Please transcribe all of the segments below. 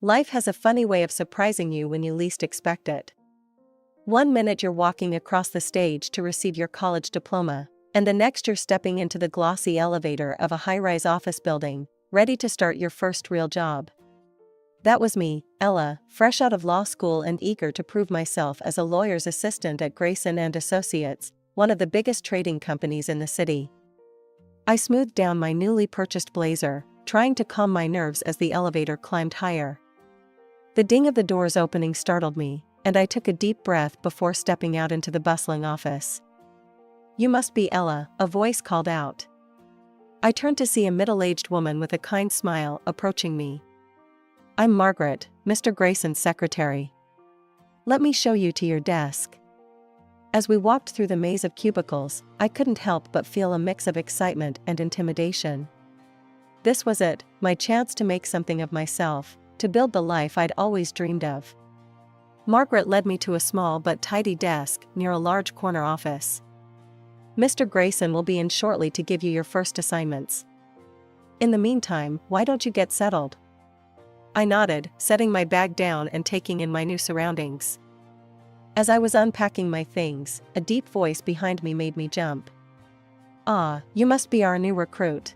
Life has a funny way of surprising you when you least expect it. One minute you're walking across the stage to receive your college diploma, and the next you're stepping into the glossy elevator of a high-rise office building, ready to start your first real job. That was me, Ella, fresh out of law school and eager to prove myself as a lawyer's assistant at Grayson & Associates, one of the biggest trading companies in the city. I smoothed down my newly purchased blazer, trying to calm my nerves as the elevator climbed higher. The ding of the doors opening startled me, and I took a deep breath before stepping out into the bustling office. "You must be Ella," a voice called out. I turned to see a middle-aged woman with a kind smile approaching me. "I'm Margaret, Mr. Grayson's secretary. Let me show you to your desk." As we walked through the maze of cubicles, I couldn't help but feel a mix of excitement and intimidation. This was it, my chance to make something of myself, to build the life I'd always dreamed of. Margaret led me to a small but tidy desk near a large corner office. "Mr. Grayson will be in shortly to give you your first assignments. In the meantime, why don't you get settled?" I nodded, setting my bag down and taking in my new surroundings. As I was unpacking my things, a deep voice behind me made me jump. "Ah, you must be our new recruit."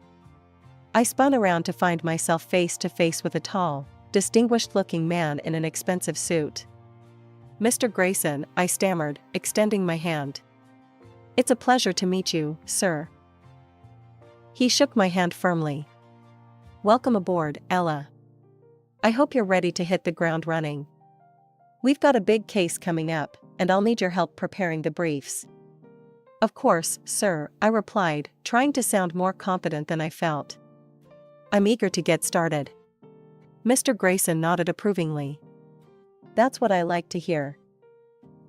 I spun around to find myself face to face with a tall, distinguished-looking man in an expensive suit. "Mr. Grayson," I stammered, extending my hand. "It's a pleasure to meet you, sir." He shook my hand firmly. "Welcome aboard, Ella. I hope you're ready to hit the ground running. We've got a big case coming up, and I'll need your help preparing the briefs." "Of course, sir," I replied, trying to sound more confident than I felt. "I'm eager to get started." Mr. Grayson nodded approvingly. "That's what I like to hear.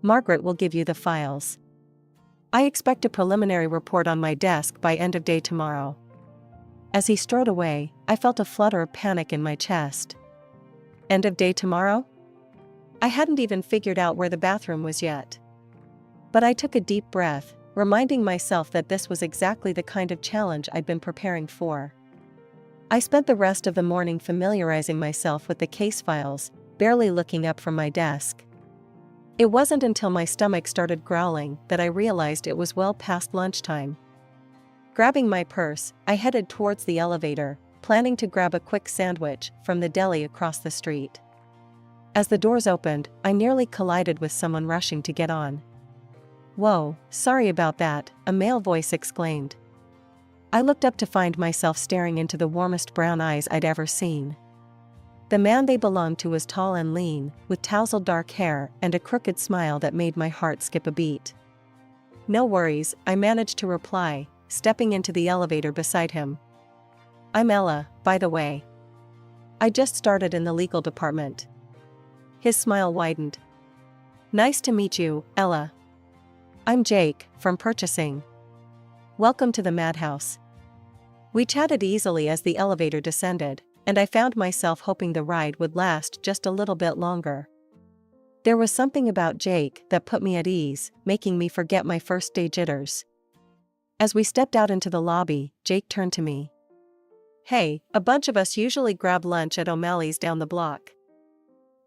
Margaret will give you the files. I expect a preliminary report on my desk by end of day tomorrow." As he strode away, I felt a flutter of panic in my chest. End of day tomorrow? I hadn't even figured out where the bathroom was yet. But I took a deep breath, reminding myself that this was exactly the kind of challenge I'd been preparing for. I spent the rest of the morning familiarizing myself with the case files, barely looking up from my desk. It wasn't until my stomach started growling that I realized it was well past lunchtime. Grabbing my purse, I headed towards the elevator, planning to grab a quick sandwich from the deli across the street. As the doors opened, I nearly collided with someone rushing to get on. "Whoa, sorry about that," a male voice exclaimed. I looked up to find myself staring into the warmest brown eyes I'd ever seen. The man they belonged to was tall and lean, with tousled dark hair and a crooked smile that made my heart skip a beat. "No worries," I managed to reply, stepping into the elevator beside him. "I'm Ella, by the way. I just started in the legal department." His smile widened. "Nice to meet you, Ella. I'm Jake, from purchasing. Welcome to the madhouse." We chatted easily as the elevator descended, and I found myself hoping the ride would last just a little bit longer. There was something about Jake that put me at ease, making me forget my first day jitters. As we stepped out into the lobby, Jake turned to me. "Hey, a bunch of us usually grab lunch at O'Malley's down the block.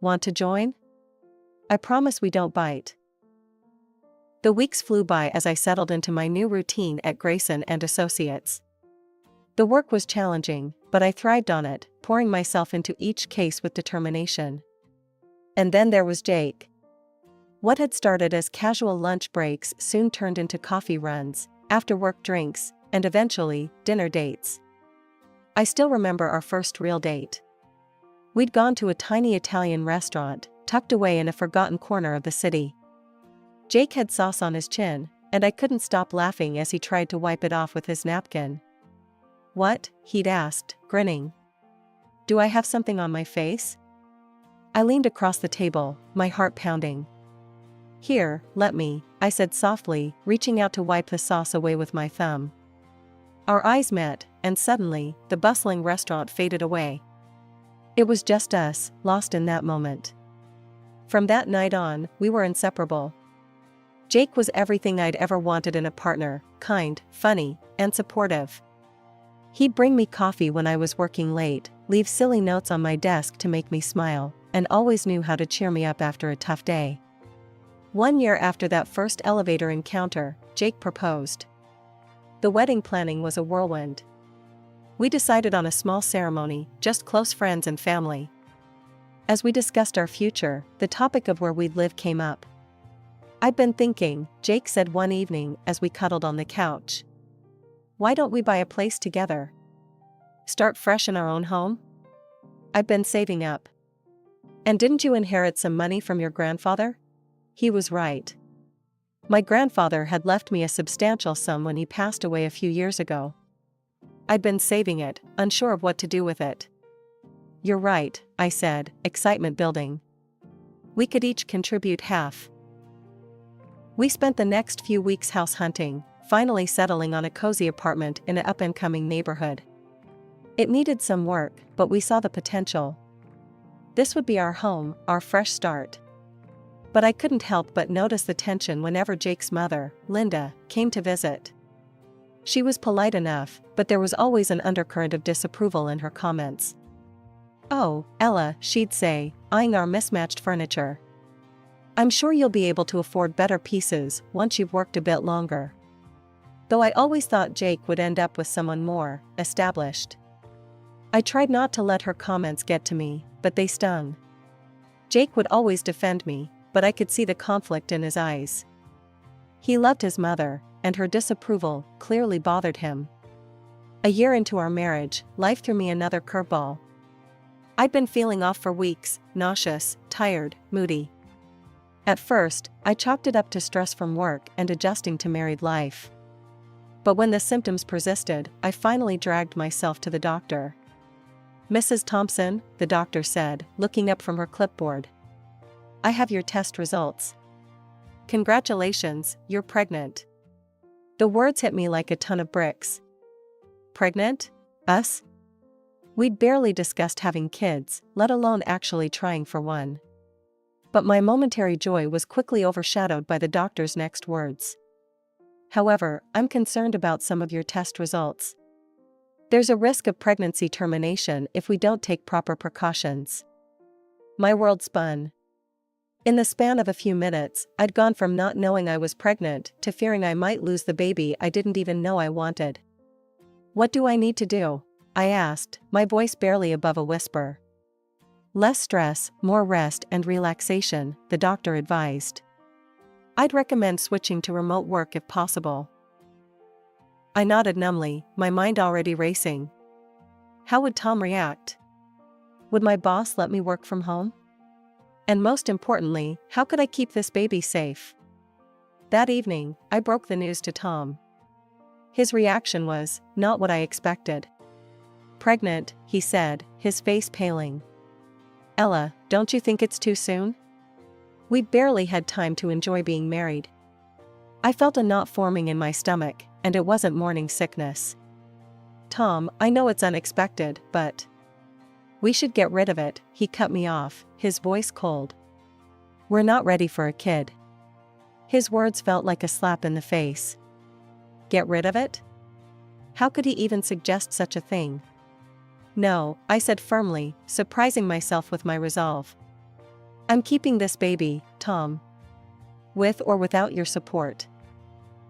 Want to join? I promise we don't bite." The weeks flew by as I settled into my new routine at Grayson & Associates. The work was challenging, but I thrived on it, pouring myself into each case with determination. And then there was Jake. What had started as casual lunch breaks soon turned into coffee runs, after-work drinks, and eventually, dinner dates. I still remember our first real date. We'd gone to a tiny Italian restaurant, tucked away in a forgotten corner of the city. Jake had sauce on his chin, and I couldn't stop laughing as he tried to wipe it off with his napkin. "What?" he'd asked, grinning. "Do I have something on my face?" I leaned across the table, my heart pounding. "Here, let me," I said softly, reaching out to wipe the sauce away with my thumb. Our eyes met, and suddenly, the bustling restaurant faded away. It was just us, lost in that moment. From that night on, we were inseparable. Jake was everything I'd ever wanted in a partner, kind, funny, and supportive. He'd bring me coffee when I was working late, leave silly notes on my desk to make me smile, and always knew how to cheer me up after a tough day. 1 year after that first elevator encounter, Jake proposed. The wedding planning was a whirlwind. We decided on a small ceremony, just close friends and family. As we discussed our future, the topic of where we'd live came up. "I'd been thinking," Jake said one evening as we cuddled on the couch. "Why don't we buy a place together? Start fresh in our own home? I've been saving up." "And didn't you inherit some money from your grandfather?" He was right. My grandfather had left me a substantial sum when he passed away a few years ago. I'd been saving it, unsure of what to do with it. "You're right," I said, excitement building. "We could each contribute half." We spent the next few weeks house hunting, finally settling on a cozy apartment in an up-and-coming neighborhood. It needed some work, but we saw the potential. This would be our home, our fresh start. But I couldn't help but notice the tension whenever Jake's mother, Linda, came to visit. She was polite enough, but there was always an undercurrent of disapproval in her comments. "Oh, Ella," she'd say, eyeing our mismatched furniture. "I'm sure you'll be able to afford better pieces once you've worked a bit longer." Though I always thought Jake would end up with someone more established. I tried not to let her comments get to me, but they stung. Jake would always defend me, but I could see the conflict in his eyes. He loved his mother, and her disapproval clearly bothered him. A year into our marriage, life threw me another curveball. I'd been feeling off for weeks, nauseous, tired, moody. At first, I chalked it up to stress from work and adjusting to married life. But when the symptoms persisted, I finally dragged myself to the doctor. "Mrs. Thompson," the doctor said, looking up from her clipboard. "I have your test results. Congratulations, you're pregnant." The words hit me like a ton of bricks. Pregnant? Us? We'd barely discussed having kids, let alone actually trying for one. But my momentary joy was quickly overshadowed by the doctor's next words. "However, I'm concerned about some of your test results. There's a risk of pregnancy termination if we don't take proper precautions." My world spun. In the span of a few minutes, I'd gone from not knowing I was pregnant to fearing I might lose the baby I didn't even know I wanted. "What do I need to do?" I asked, my voice barely above a whisper. "Less stress, more rest and relaxation," the doctor advised. "I'd recommend switching to remote work if possible." I nodded numbly, my mind already racing. How would Tom react? Would my boss let me work from home? And most importantly, how could I keep this baby safe? That evening, I broke the news to Tom. His reaction was not what I expected. "Pregnant," he said, his face paling. "Ella, don't you think it's too soon?" We'd barely had time to enjoy being married. I felt a knot forming in my stomach, and it wasn't morning sickness. "Tom, I know it's unexpected, but..." "We should get rid of it," he cut me off, his voice cold. "We're not ready for a kid." His words felt like a slap in the face. Get rid of it? How could he even suggest such a thing? "No," I said firmly, surprising myself with my resolve. "I'm keeping this baby, Tom. With or without your support."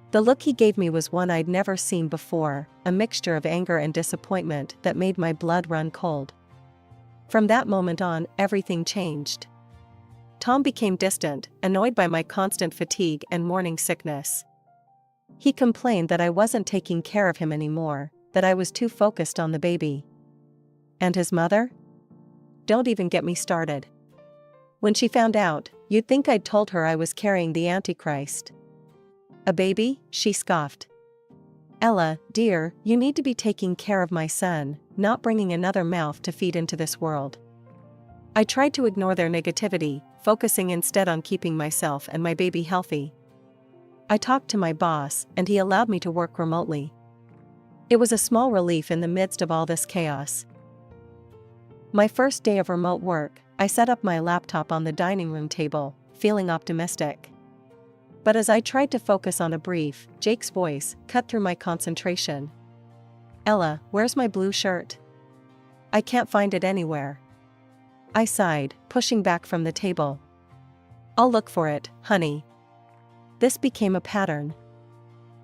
The look he gave me was one I'd never seen before, a mixture of anger and disappointment that made my blood run cold. From that moment on, everything changed. Tom became distant, annoyed by my constant fatigue and morning sickness. He complained that I wasn't taking care of him anymore, that I was too focused on the baby. And his mother? Don't even get me started. When she found out, you'd think I'd told her I was carrying the Antichrist. "A baby?" she scoffed. "Ella, dear, you need to be taking care of my son, not bringing another mouth to feed into this world." I tried to ignore their negativity, focusing instead on keeping myself and my baby healthy. I talked to my boss, and he allowed me to work remotely. It was a small relief in the midst of all this chaos. My first day of remote work, I set up my laptop on the dining room table, feeling optimistic. But as I tried to focus on a brief, Jake's voice cut through my concentration. Ella, where's my blue shirt? I can't find it anywhere. I sighed, pushing back from the table. I'll look for it, honey. This became a pattern.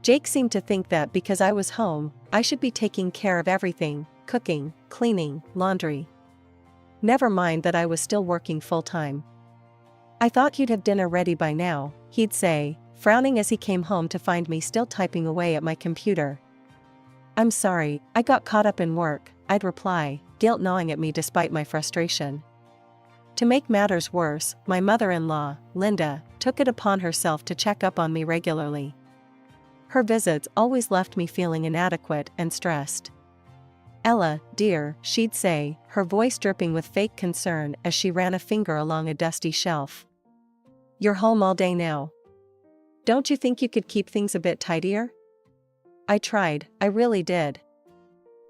Jake seemed to think that because I was home, I should be taking care of everything, cooking, cleaning, laundry. Never mind that I was still working full-time. I thought you'd have dinner ready by now, he'd say, frowning as he came home to find me still typing away at my computer. I'm sorry, I got caught up in work, I'd reply, guilt gnawing at me despite my frustration. To make matters worse, my mother-in-law, Linda, took it upon herself to check up on me regularly. Her visits always left me feeling inadequate and stressed. Ella, dear, she'd say, her voice dripping with fake concern as she ran a finger along a dusty shelf. You're home all day now. Don't you think you could keep things a bit tidier? I tried, I really did.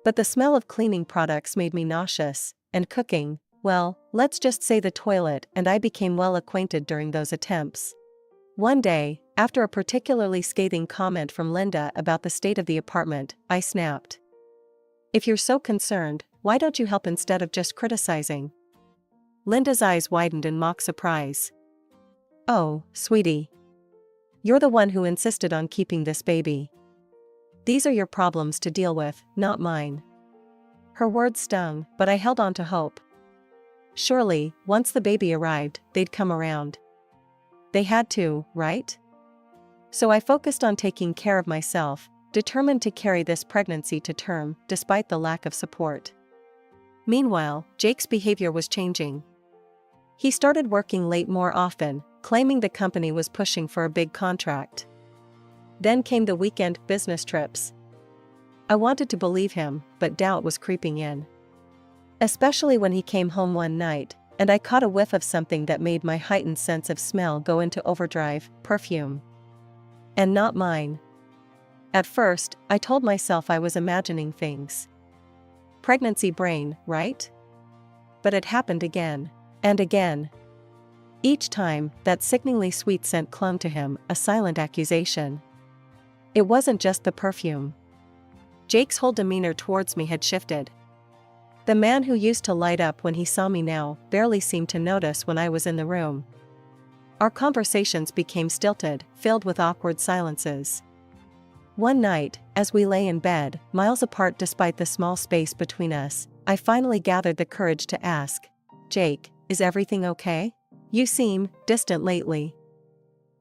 But the smell of cleaning products made me nauseous, and cooking, well, let's just say the toilet and I became well acquainted during those attempts. One day, after a particularly scathing comment from Linda about the state of the apartment, I snapped. If you're so concerned, why don't you help instead of just criticizing? Linda's eyes widened in mock surprise. Oh, sweetie. You're the one who insisted on keeping this baby. These are your problems to deal with, not mine. Her words stung, but I held on to hope. Surely, once the baby arrived, they'd come around. They had to, right? So I focused on taking care of myself, determined to carry this pregnancy to term, despite the lack of support. Meanwhile, Jake's behavior was changing. He started working late more often, claiming the company was pushing for a big contract. Then came the weekend business trips. I wanted to believe him, but doubt was creeping in. Especially when he came home one night, and I caught a whiff of something that made my heightened sense of smell go into overdrive, perfume. And not mine. At first, I told myself I was imagining things. Pregnancy brain, right? But it happened again, and again. Each time, that sickeningly sweet scent clung to him, a silent accusation. It wasn't just the perfume. Jake's whole demeanor towards me had shifted. The man who used to light up when he saw me now barely seemed to notice when I was in the room. Our conversations became stilted, filled with awkward silences. One night, as we lay in bed, miles apart despite the small space between us, I finally gathered the courage to ask, Jake, is everything okay? You seem distant lately.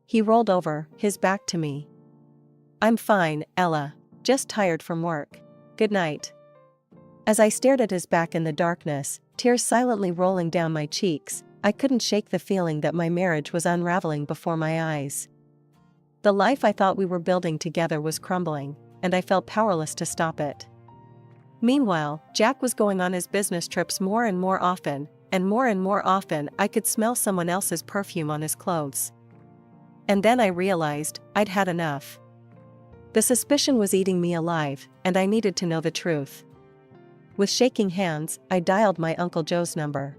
He rolled over, his back to me. I'm fine, Ella. Just tired from work. Good night. As I stared at his back in the darkness, tears silently rolling down my cheeks, I couldn't shake the feeling that my marriage was unraveling before my eyes. The life I thought we were building together was crumbling, and I felt powerless to stop it. Meanwhile, Jack was going on his business trips more and more often I could smell someone else's perfume on his clothes. And then I realized, I'd had enough. The suspicion was eating me alive, and I needed to know the truth. With shaking hands, I dialed my Uncle Joe's number.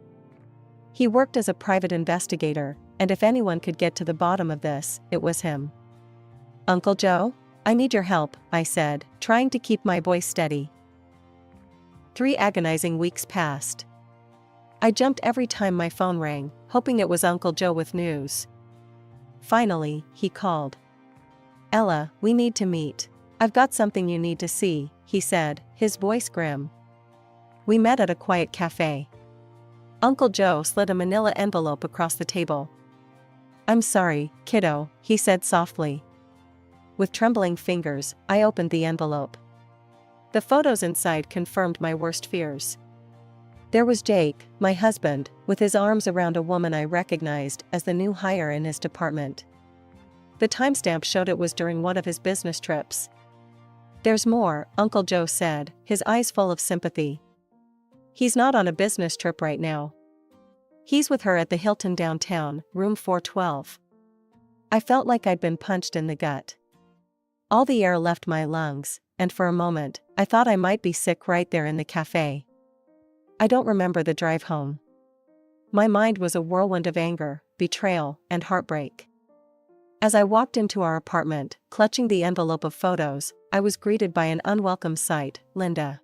He worked as a private investigator, and if anyone could get to the bottom of this, it was him. Uncle Joe? I need your help, I said, trying to keep my voice steady. 3 agonizing weeks passed. I jumped every time my phone rang, hoping it was Uncle Joe with news. Finally, he called. Ella, we need to meet. I've got something you need to see, he said, his voice grim. We met at a quiet cafe. Uncle Joe slid a manila envelope across the table. I'm sorry, kiddo, he said softly. With trembling fingers, I opened the envelope. The photos inside confirmed my worst fears. There was Jake, my husband, with his arms around a woman I recognized as the new hire in his department. The timestamp showed it was during one of his business trips. There's more, Uncle Joe said, his eyes full of sympathy. He's not on a business trip right now. He's with her at the Hilton downtown, room 412. I felt like I'd been punched in the gut. All the air left my lungs, and for a moment, I thought I might be sick right there in the cafe. I don't remember the drive home. My mind was a whirlwind of anger, betrayal, and heartbreak. As I walked into our apartment, clutching the envelope of photos, I was greeted by an unwelcome sight, Linda.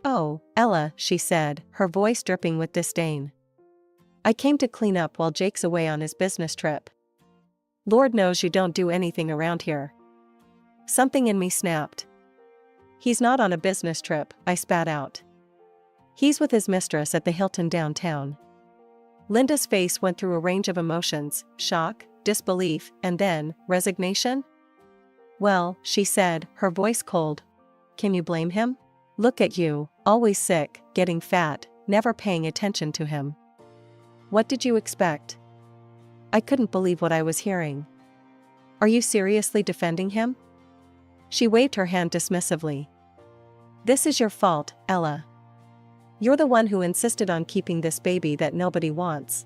"Oh, Ella," she said, her voice dripping with disdain. "I came to clean up while Jake's away on his business trip. Lord knows you don't do anything around here." Something in me snapped. "He's not on a business trip," I spat out. "He's with his mistress at the Hilton downtown." Linda's face went through a range of emotions: shock, disbelief, and then, resignation. "Well," she said, her voice cold, "can you blame him? Look at you, always sick, getting fat, never paying attention to him. What did you expect?" I couldn't believe what I was hearing. "Are you seriously defending him?" She waved her hand dismissively. "This is your fault, Ella. You're the one who insisted on keeping this baby that nobody wants.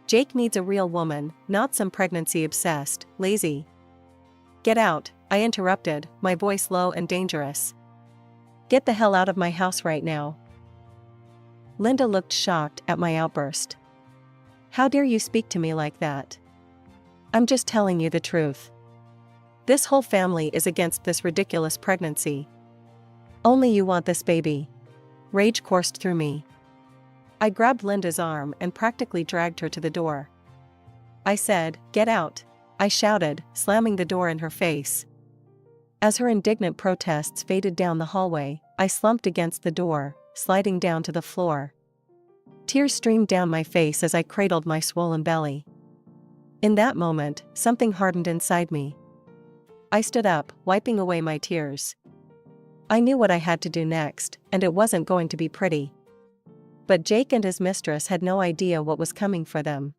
Jake needs a real woman, not some pregnancy-obsessed, lazy." "Get out," I interrupted, my voice low and dangerous. "Get the hell out of my house right now." Linda looked shocked at my outburst. "How dare you speak to me like that? I'm just telling you the truth. This whole family is against this ridiculous pregnancy. Only you want this baby." Rage coursed through me. I grabbed Linda's arm and practically dragged her to the door. I said, "Get out," I shouted, slamming the door in her face. As her indignant protests faded down the hallway, I slumped against the door, sliding down to the floor. Tears streamed down my face as I cradled my swollen belly. In that moment, something hardened inside me. I stood up, wiping away my tears. I knew what I had to do next, and it wasn't going to be pretty. But Jake and his mistress had no idea what was coming for them.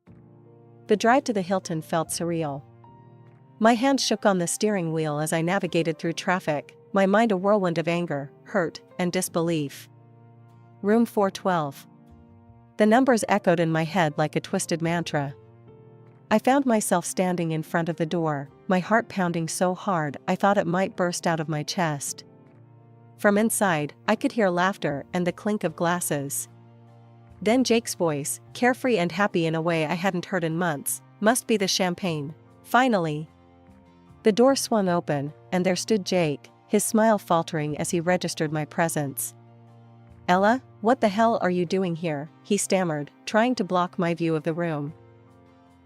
The drive to the Hilton felt surreal. My hands shook on the steering wheel as I navigated through traffic, my mind a whirlwind of anger, hurt, and disbelief. Room 412. The numbers echoed in my head like a twisted mantra. I found myself standing in front of the door, my heart pounding so hard I thought it might burst out of my chest. From inside, I could hear laughter and the clink of glasses. Then Jake's voice, carefree and happy in a way I hadn't heard in months. "Must be the champagne. Finally." The door swung open, and there stood Jake, his smile faltering as he registered my presence. "Ella, what the hell are you doing here?" he stammered, trying to block my view of the room.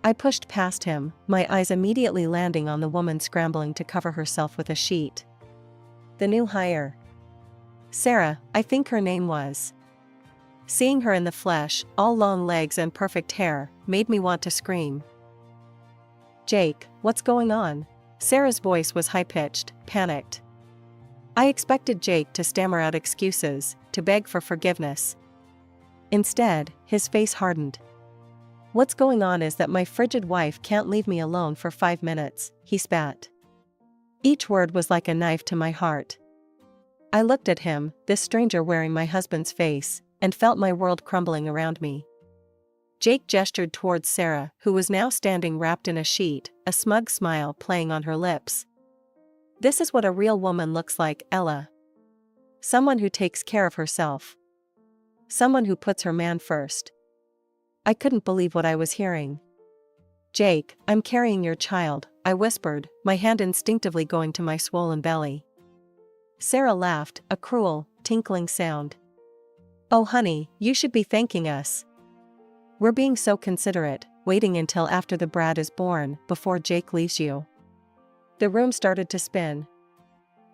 I pushed past him, my eyes immediately landing on the woman scrambling to cover herself with a sheet. The new hire. Sarah, I think her name was. Seeing her in the flesh, all long legs and perfect hair, made me want to scream. "Jake, what's going on?" Sarah's voice was high-pitched, panicked. I expected Jake to stammer out excuses, to beg for forgiveness. Instead, his face hardened. "What's going on is that my frigid wife can't leave me alone for 5 minutes, he spat. Each word was like a knife to my heart. I looked at him, this stranger wearing my husband's face, and felt my world crumbling around me. Jake gestured towards Sarah, who was now standing wrapped in a sheet, a smug smile playing on her lips. "This is what a real woman looks like, Ella. Someone who takes care of herself. Someone who puts her man first." I couldn't believe what I was hearing. "Jake, I'm carrying your child," I whispered, my hand instinctively going to my swollen belly. Sarah laughed, a cruel, tinkling sound. "Oh honey, you should be thanking us. We're being so considerate, waiting until after the brat is born, before Jake leaves you." The room started to spin.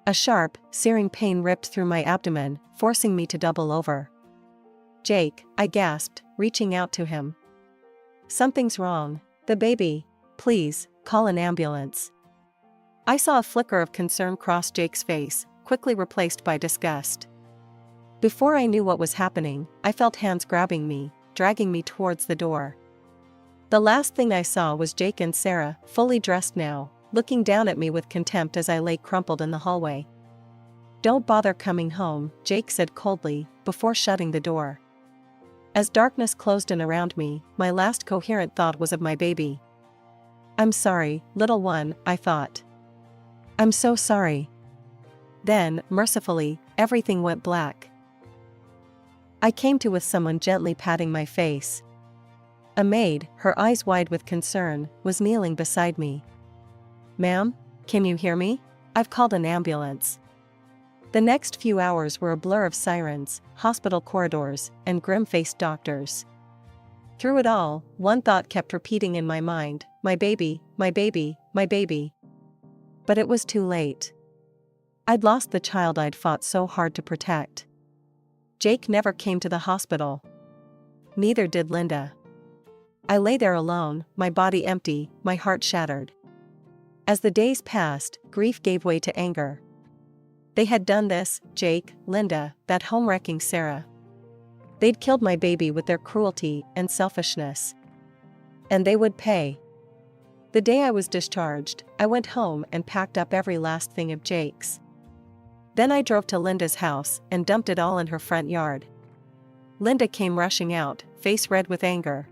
A sharp, searing pain ripped through my abdomen, forcing me to double over. "Jake," I gasped, reaching out to him. "Something's wrong. The baby. Please, call an ambulance." I saw a flicker of concern cross Jake's face, quickly replaced by disgust. Before I knew what was happening, I felt hands grabbing me, dragging me towards the door. The last thing I saw was Jake and Sarah, fully dressed now, looking down at me with contempt as I lay crumpled in the hallway. "Don't bother coming home," Jake said coldly, before shutting the door. As darkness closed in around me, my last coherent thought was of my baby. "I'm sorry, little one," I thought. "I'm so sorry." Then, mercifully, everything went black. I came to with someone gently patting my face. A maid, her eyes wide with concern, was kneeling beside me. "Ma'am, can you hear me? I've called an ambulance." The next few hours were a blur of sirens, hospital corridors, and grim-faced doctors. Through it all, one thought kept repeating in my mind, "My baby, my baby, my baby." But it was too late. I'd lost the child I'd fought so hard to protect. Jake never came to the hospital. Neither did Linda. I lay there alone, my body empty, my heart shattered. As the days passed, grief gave way to anger. They had done this, Jake, Linda, that home-wrecking Sarah. They'd killed my baby with their cruelty and selfishness. And they would pay. The day I was discharged, I went home and packed up every last thing of Jake's. Then I drove to Linda's house and dumped it all in her front yard. Linda came rushing out, face red with anger.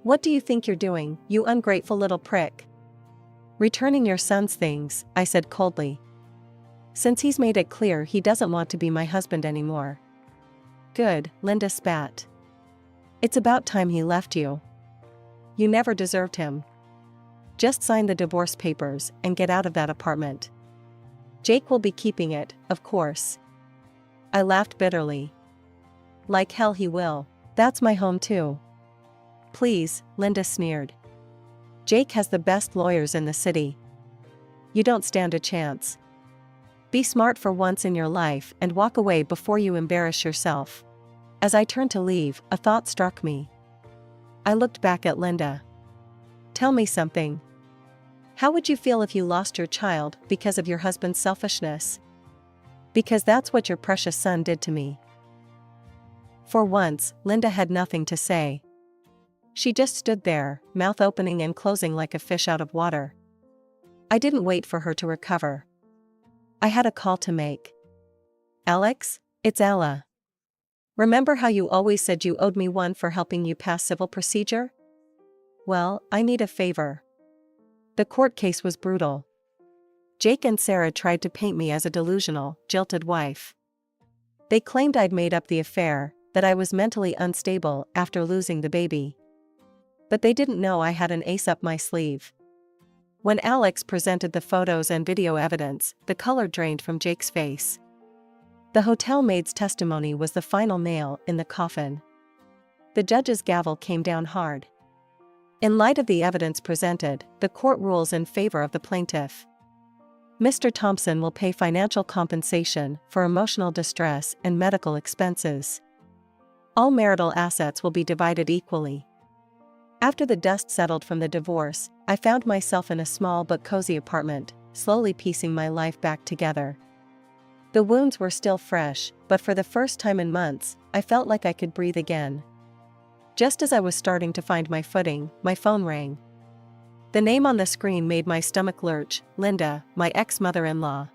"What do you think you're doing, you ungrateful little prick?" "Returning your son's things," I said coldly. "Since he's made it clear he doesn't want to be my husband anymore." "Good," Linda spat. "It's about time he left you. You never deserved him. Just sign the divorce papers and get out of that apartment. Jake will be keeping it, of course." I laughed bitterly. "Like hell he will. That's my home too." "Please," Linda sneered. "Jake has the best lawyers in the city. You don't stand a chance. Be smart for once in your life and walk away before you embarrass yourself." As I turned to leave, a thought struck me. I looked back at Linda. "Tell me something. How would you feel if you lost your child because of your husband's selfishness? Because that's what your precious son did to me." For once, Linda had nothing to say. She just stood there, mouth opening and closing like a fish out of water. I didn't wait for her to recover. I had a call to make. "Alex, it's Ella. Remember how you always said you owed me one for helping you pass civil procedure? Well, I need a favor." The court case was brutal. Jake and Sarah tried to paint me as a delusional, jilted wife. They claimed I'd made up the affair, that I was mentally unstable after losing the baby. But they didn't know I had an ace up my sleeve. When Alex presented the photos and video evidence, the color drained from Jake's face. The hotel maid's testimony was the final nail in the coffin. The judge's gavel came down hard. In light of the evidence presented, the court rules in favor of the plaintiff. Mr. Thompson will pay financial compensation for emotional distress and medical expenses. All marital assets will be divided equally. After the dust settled from the divorce, I found myself in a small but cozy apartment, slowly piecing my life back together. The wounds were still fresh, but for the first time in months, I felt like I could breathe again. Just as I was starting to find my footing, my phone rang. The name on the screen made my stomach lurch, Linda, my ex-mother-in-law.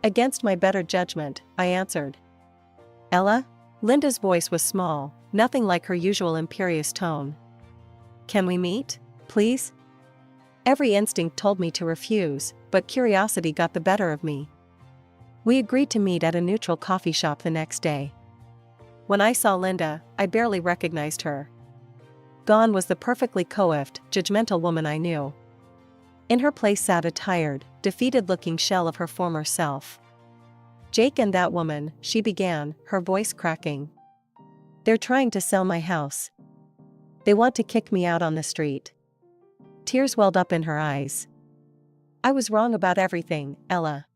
Against my better judgment, I answered. "Ella?" Linda's voice was small, nothing like her usual imperious tone. "Can we meet, please?" Every instinct told me to refuse, but curiosity got the better of me. We agreed to meet at a neutral coffee shop the next day. When I saw Linda, I barely recognized her. Gone was the perfectly coiffed, judgmental woman I knew. In her place sat a tired, defeated-looking shell of her former self. "Jake and that woman," she began, her voice cracking. "They're trying to sell my house. They want to kick me out on the street." Tears welled up in her eyes. "I was wrong about everything, Ella.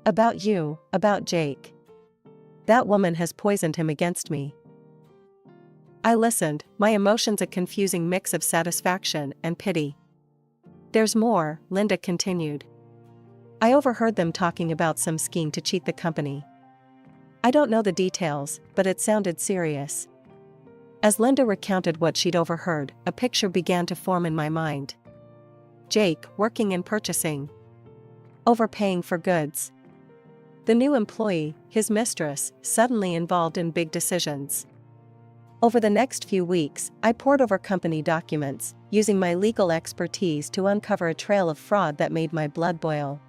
About you, about Jake. That woman has poisoned him against me." I listened, my emotions a confusing mix of satisfaction and pity. "There's more," Linda continued. "I overheard them talking about some scheme to cheat the company. I don't know the details, but it sounded serious." As Linda recounted what she'd overheard, a picture began to form in my mind. Jake, working in purchasing. Overpaying for goods. The new employee, his mistress, suddenly involved in big decisions. Over the next few weeks, I pored over company documents, using my legal expertise to uncover a trail of fraud that made my blood boil.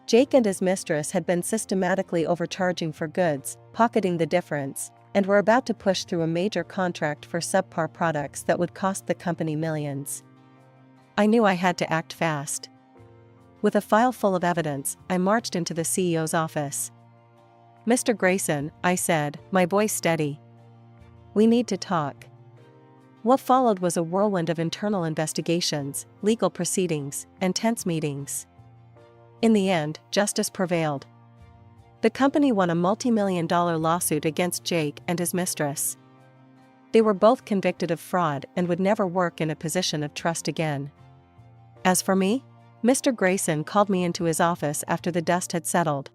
Jake and his mistress had been systematically overcharging for goods, pocketing the difference, and were about to push through a major contract for subpar products that would cost the company millions. I knew I had to act fast. With a file full of evidence, I marched into the CEO's office. "Mr. Grayson," I said, my voice steady. "We need to talk." What followed was a whirlwind of internal investigations, legal proceedings, and tense meetings. In the end, justice prevailed. The company won a multi-million-dollar lawsuit against Jake and his mistress. They were both convicted of fraud and would never work in a position of trust again. As for me, Mr. Grayson called me into his office after the dust had settled.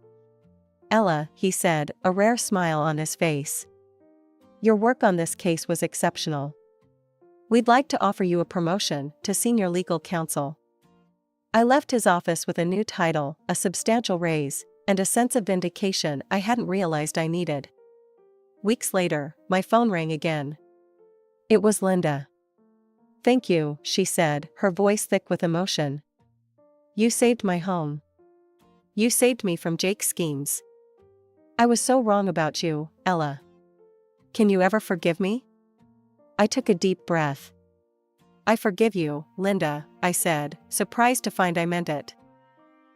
"Ella," he said, a rare smile on his face. "Your work on this case was exceptional. We'd like to offer you a promotion to senior legal counsel." I left his office with a new title, a substantial raise, and a sense of vindication I hadn't realized I needed. Weeks later, my phone rang again. It was Linda. "Thank you," she said, her voice thick with emotion. "You saved my home. You saved me from Jake's schemes. I was so wrong about you, Ella. Can you ever forgive me?" I took a deep breath. "I forgive you, Linda," I said, surprised to find I meant it.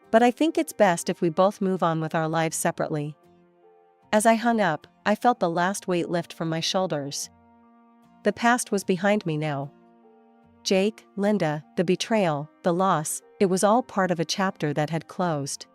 "But I think it's best if we both move on with our lives separately." As I hung up, I felt the last weight lift from my shoulders. The past was behind me now. Jake, Linda, the betrayal, the loss, it was all part of a chapter that had closed.